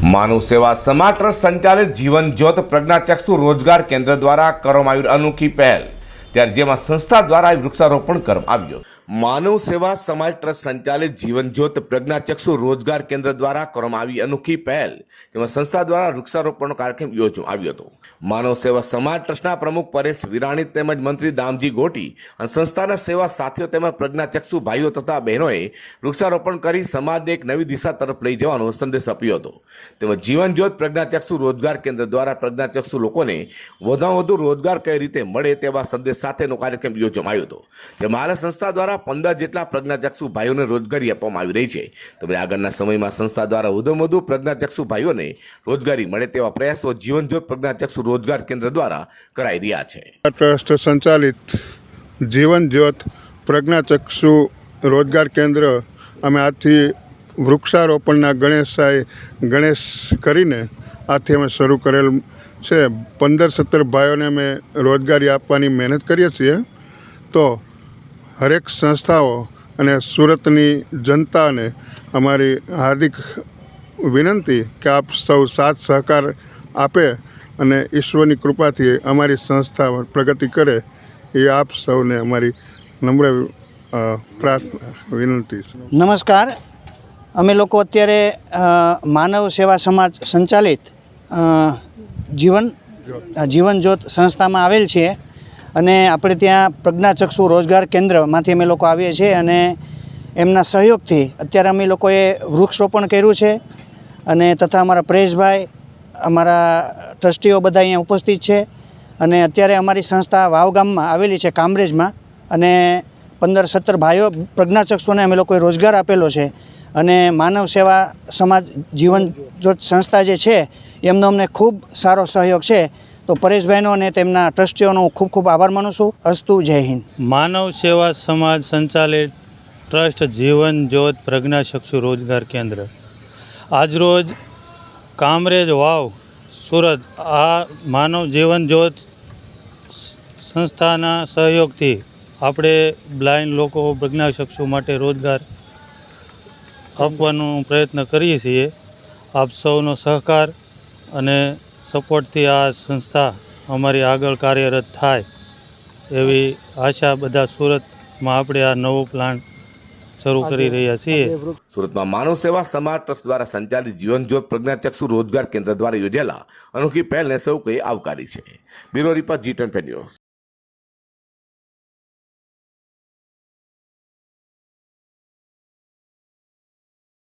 માનવ સેવા સમાજ ટ્રસ્ટ સંચાલિત જીવન જ્યોત પ્રજ્ઞાચક્ષુ રોજગાર કેન્દ્ર દ્વારા કરવામાં આવી અનોખી પહેલ, ત્યારે જેમાં સંસ્થા દ્વારા વૃક્ષારોપણ કરવામાં આવ્યું। માનવ સેવા સમાજ ટ્રસ્ટ સંચાલિત જીવન જ્યોત પ્રજ્ઞાચક્ષુ રોજગાર કેન્દ્ર દ્વારા કરવામાં આવી અનોખી પહેલ, જેમાં સંસ્થા દ્વારા વૃક્ષારોપણનો કાર્યક્રમ યોજવામાં આવ્યો હતો। માનવ સેવા સમાજ ટ્રસ્ટના પ્રમુખ પરેશ વિરાણી તેમજ મંત્રી દામજી ગોટી અને સંસ્થાના સેવા સાથીઓ તેમજ પ્રજ્ઞાચક્ષુ ભાઈઓ તથા બહેનોએ વૃક્ષારોપણ કરી સમાજને એક નવી દિશા તરફ લઈ જવાનો સંદેશ આપ્યો હતો। તેમજ જીવન જ્યોત પ્રજ્ઞાચક્ષુ રોજગાર કેન્દ્ર દ્વારા પ્રજ્ઞાચક્ષુ લોકોને વધુમાં વધુ રોજગાર કઈ રીતે મળે તેવા સંદેશ સાથેનો કાર્યક્રમ યોજવામાં આવ્યો હતો। જેમાં હાલ સંસ્થા દ્વારા 15 જેટલા પ્રજ્ઞાચક્ષુ ભાઈઓને રોજગારી આપવામાં આવી રહી છે। તેમજ આગળના સમયમાં સંસ્થા દ્વારા વધુમાં વધુ પ્રજ્ઞાચક્ષુ ભાઈઓને રોજગારી મળે તેવા પ્રયાસો જીવન જ્યોત પ્રજ્ઞાચક્ષુ રોજગાર કેન્દ્ર દ્વારા કરાઈ રહ્યા છે। ટ્રસ્ટ સંચાલિત જીવન જ્યોત પ્રજ્ઞાચક્ષુ રોજગાર કેન્દ્ર અમે આજથી વૃક્ષારોપણના ગણેશ કરીને આજથી અમે શરૂ કરેલ છે। 15-17 ભાઈઓને અમે રોજગારી આપવાની મહેનત કરીએ છીએ। તો હરેક સંસ્થાઓ અને સુરતની જનતાને અમારી હાર્દિક વિનંતી કે આપ સૌ સાથ સહકાર આપે અને ઈશ્વરની કૃપાથી અમારી સંસ્થા પ્રગતિ કરે એ આપ સૌને અમારી નમ્ર પ્રાર્થના વિનંતી છે। નમસ્કાર, અમે લોકો અત્યારે માનવ સેવા સમાજ સંચાલિત જીવન જ્યોત સંસ્થામાં આવેલ છીએ અને આપણે ત્યાં પ્રજ્ઞાચક્ષુ રોજગાર કેન્દ્રમાંથી અમે લોકો આવીએ છીએ અને એમના સહયોગથી અત્યારે અમે લોકોએ વૃક્ષરોપણ કર્યું છે અને તથા અમારા પરેશભાઈ, અમારા ટ્રસ્ટીઓ બધા અહીંયા ઉપસ્થિત છે અને અત્યારે અમારી સંસ્થા વાવ ગામમાં આવેલી છે, કામરેજમાં, અને 15-17 ભાઈઓ પ્રજ્ઞાચક્ષુને અમે લોકોએ રોજગાર આપેલો છે અને માનવ સેવા સમાજ જીવન જ્યોત સંસ્થા જે છે એમનો અમને ખૂબ સારો સહયોગ છે। તો પરેશભાઈનો અને તેમના ટ્રસ્ટીઓનો હું ખૂબ ખૂબ આભાર માનું છું। અસ્તુ, જય હિન્દ। માનવ સેવા સમાજ સંચાલિત ટ્રસ્ટ જીવન જ્યોત પ્રજ્ઞાચક્ષુ રોજગાર કેન્દ્ર આજરોજ કામરેજ વાવ સુરત આ માનવ જીવન જ્યોત સંસ્થાના સહયોગથી આપણે બ્લાઇન્ડ લોકો પ્રજ્ઞાચક્ષુ માટે રોજગાર આપવાનો પ્રયત્ન કરીએ છીએ। આપ સૌનો સહકાર અને સપોર્ટથી આ સંસ્થા અમારી આગળ કાર્યરત થાય એવી આશા બધા સુરતમાં આપણે આ નવો પ્લાન્ટ શરૂ કરી રહ્યા છીએ। સુરતમાં માનવ સેવા સમાજ ટ્રસ્ટ દ્વારા સંચાલિત જીવન જ્યોત પ્રજ્ઞાચક્ષુ રોજગાર કેન્દ્ર દ્વારા યોજાયેલા અનોખી પહેલને સૌ કોઈ આવકારી છે। Bureau report, G20 news.